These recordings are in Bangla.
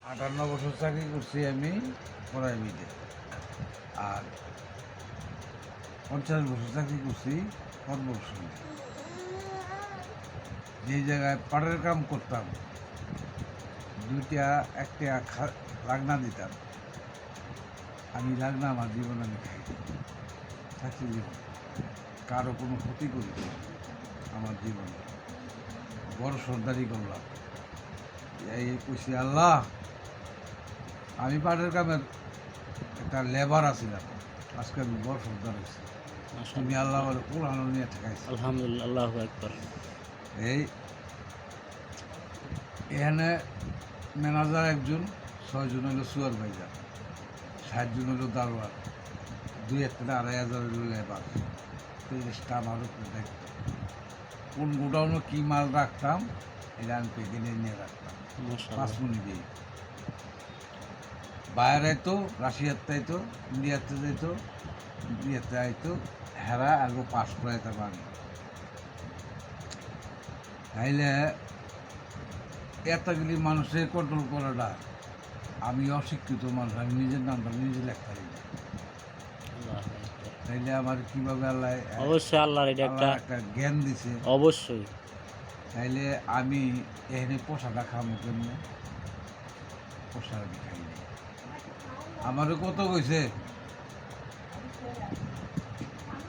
58 বছর চাকরি করছি আমি প্রাইভেটে, আর 50 বছর চাকরি করছি কর্পোরেশনে। যে জায়গায় পাড়ের কাম করতাম, একটা লাগনা দিতাম, আমি লাগনা আমার জীবন আমি খাই চাকরি জীবন, কারো কোনো ক্ষতি করি না। আমার জীবনে বড় সর্দারি করলাম, এই কইছি আল্লাহ, আমি পাড়ের কামের একটা লেবার আছিলাম, আজকে আমি বড় সর্দার হয়েছি। তুমি আল্লাহ আমার কোরআন নিয়ে ঠেকাইছি, আলহামদুলিল্লাহ, আল্লাহু আকবার। এই এখানে ম্যানেজার একজন, 6 জন হইল সুপারভাইজার, 60 জন হইল দারোয়ান, 2,000-2,500 হইল লেবার। জিনিসটা আমার উপরে দেখতো, কোন গোডাউনে কী মাল রাখতাম এটা আমি কিনে নিয়ে রাখতাম। 5 মিনিট দিয়ে বাইরে আইতো, রাশিয়াতে আইতো, ইন্ডিয়াতে যাইতো, ইন্ডিয়াতে আইতো, হেরা আগে পাস করাইতে পারি। তাইলে এতগুলি মানুষের কন্ট্রোল করাটা, আমি অশিক্ষিত মানুষ, আমি নিজের নামটা নিজে লেখতে পারি না। তাইলে আমার কিভাবে আল্লাহ অবশ্যই আল্লাহর এটা একটা জ্ঞান দিছে, অবশ্যই। তাইলে আমি এখানে পোশাকটা খামো কেমনে? পোশাক আমি খাই না। আমারও কত কইছে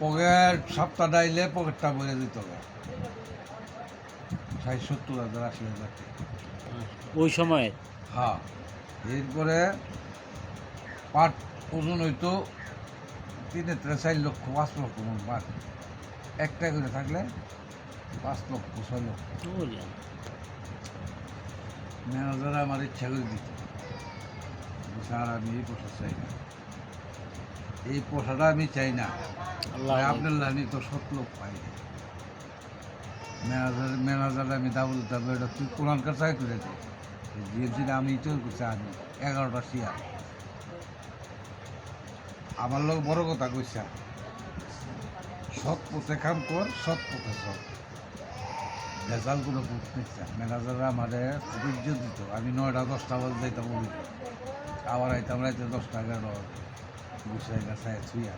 পকেট সপ্তাহ ডাইলে পকেটটা ভরে দিত, 60-70,000 80,000 ওই সময়ে। হ্যাঁ, এরপরে পাট ওজন হইতো 3-4 লক্ষ 5 লক্ষ মন পাট, একটা করে থাকলে 5 লক্ষ 6 লক্ষ। ম্যানেজার আমার ইচ্ছা করে দিত, স্যার আমি এই পোশাক চাই না, এই পোশাকটা আমি চাই না, আপনার লাইনে তো 7 লোক পাই। ম্যানেজার আমি দাবল দাবো, এটা তুই কোরআনকার চাই করে দে, জিএমসিটা আমি তৈরি করছি, আমি 11টা চেয়ার। আমার লোক বড় কথা কইছে, সৎ পথে কাম কর, সৎ পথে চল, ভেজাল কোনো করতেছে। ম্যানেজাররা আমাদের খুব ইজ্জত দিত, আমি 9টা-10টা বাজে যাইতাম অভিযোগ, আবার আইতাম রাইতে 10টা-11টা গুছাই গাছায় ছুঁয়া।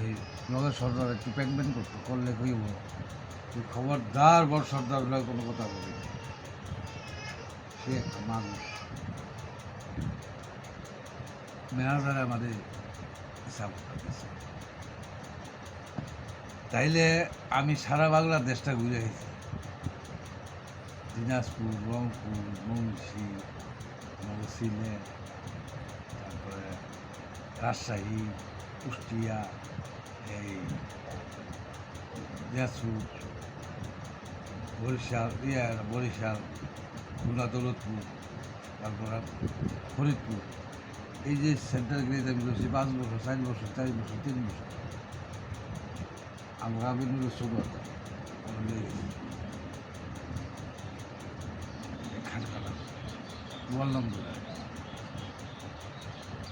এই নগর সর্দার একটু প্যাকমেন্ট করতো, করলে কইব তুই খবরদার বড় সর্দার বলে কোনো কথা বলি না। সে একটা মানুষ, ম্যানেজার আমাদের হিসাব দিচ্ছে। তাইলে আমি সারা বাংলাদেশটা ঘুরে গেছি, দিনাজপুর, রংপুর, মুন্সি, সিলেট, তারপরে রাজশাহী, কুষ্টিয়া, এই দিনাজপুর, বরিশাল, খুলনা, দৌলতপুর, তারপরে ফরিদপুর, এই যে সেন্টারগুলিতে আমি করছি 5 বছর, 4 বছর, 4 বছর, 3 বছর। আমরা আমিনুল সুগত খানখানা বললাম ধরে,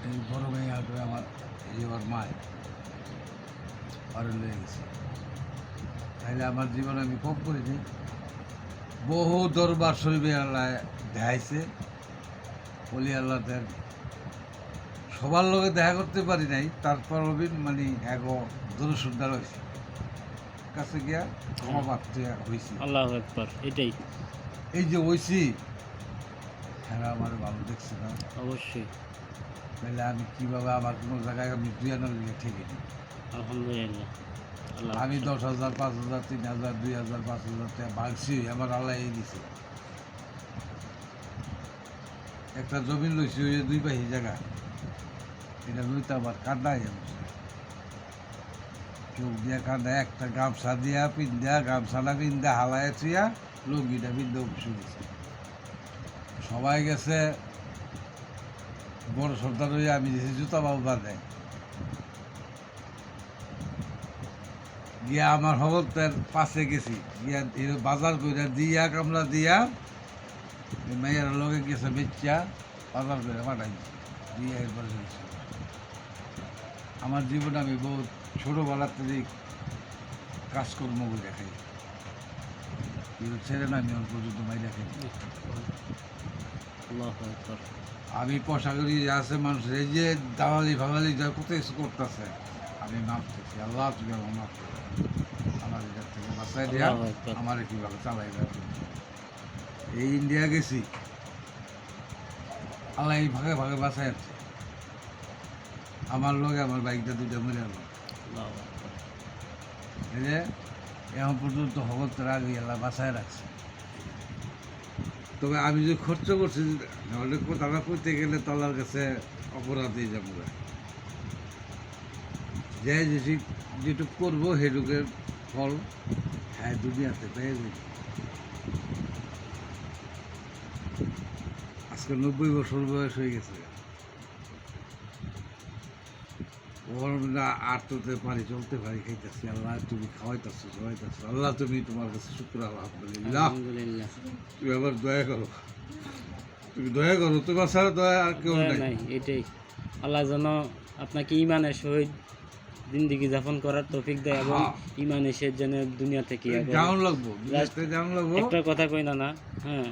এই বড় মেয়ে আসবে আমার, এই আমার মায় পারে লেগে গেছে। তাইলে আমার জীবনে আমি কম করিনি, বহু দরবার শরীফে আল্লাহ দেখাইছে, বলি আল্লাহ দেন, সবার লোকে দেখা করতে পারি নাই, তারপর মানে এগো দূরে সুন্দর হয়েছে, কাছে গিয়া ক্ষমা প্রাপ্ত হয়েছি। আল্লাহু আকবার। এটাই এই যে হয়েছি, হ্যাঁ আমার ভালো দেখছে না, অবশ্যই। তাহলে আমি কীভাবে আমার কোনো জায়গায় আমি 2,000 লিখে ঠেকে দিই। আলহামদুলিল্লাহ, আমি 10,000, 5,000, 3,000, 2,000, 5,000 টাকা ভাগছি, আমার আল্লাহ এই দিছে। একটা জমি লইছি, ওই 2 পাহি জায়গা, এটা লইতে আবার কান্দাই যাচ্ছে, চোখ দিয়া কান্দা, একটা গামছা দিয়া পিন্দা, গামছাটা পিন্দা হালায় ছুঁয়া লুঙ্গিটা পিন্দা অফিসে গেছে। সবাই গেছে, বড় সর্দার হয়ে আমি দিয়েছি জুতা বাবুবা দেয় গিয়া, আমার হবতের পাশে গেছি গিয়া, বাজার করে দিয়া কামলা দিয়া মেয়ের লগে গেছে বেচ্চা, বাজার করে পাঠাইছি দিয়া, এরপরে গেছি। আমার জীবনে আমি বহুত ছোটোবেলার থেকে কাজকর্ম করে খাই, কিন্তু ছেড়ে না আমি পর্যন্ত মাইরা খাই। আল্লাহু আকবার। আমি পয়সা করি যে আছে মানুষের এই যে দালালি ফালালি যা কত কিছু করতেছে, আমি মাফ করছি। আল্লাহ তুমি আমার মাফ করো, আমার এটার থেকে বাঁচাই দেয়া, আল্লাহু আকবার। আমার কীভাবে চালাইবে। এই ইন্ডিয়া গেছি, আল্লাহ এই ভাগে ভাগে বাঁচাই আছে। আমার লগে আমার বাইকটা দুইটা মরে গেল। আল্লাহু আকবার। এই যে এখন পর্যন্ত হগতের আগে আল্লাহ বাঁচায় রাখছে। তবে আমি যে খরচ করছি, নাহলে তারা করতে গেলে তালার কাছে অপরাধী যাবো। যে যেটুক করবো সেটুকের ফল হ্যাঁ দুনিয়াতে পেয়ে যাবে। আজকে 90 বছর বয়স হয়ে গেছে। ওর আটতে পারি, চলতে পারি, খাইতেছি। আল্লাহ তুমি খাওয়াইতেছো, খাওয়াইতেছো। আল্লাহ তুমি তোমার কাছে শুক্র, আলহামদুলিল্লাহ। আলহামদুলিল্লাহ। তুমি আবার দয়া করো, তুমি দয়া করো, তোমার ছাড়া দয়া আর কেউ দয়া নাই। নাই, এটাই। আল্লাহ যেন আপনাকে ইমানের সহিত জিন্দিগি যাপন করার তৌফিক দেয় এবং হ্যাঁ। ইমান এসে যেন দুনিয়া থেকে জাউন লাগবো, দুনিয়াতে জাউন লাগবো। একটা কথা কই না, হ্যাঁ,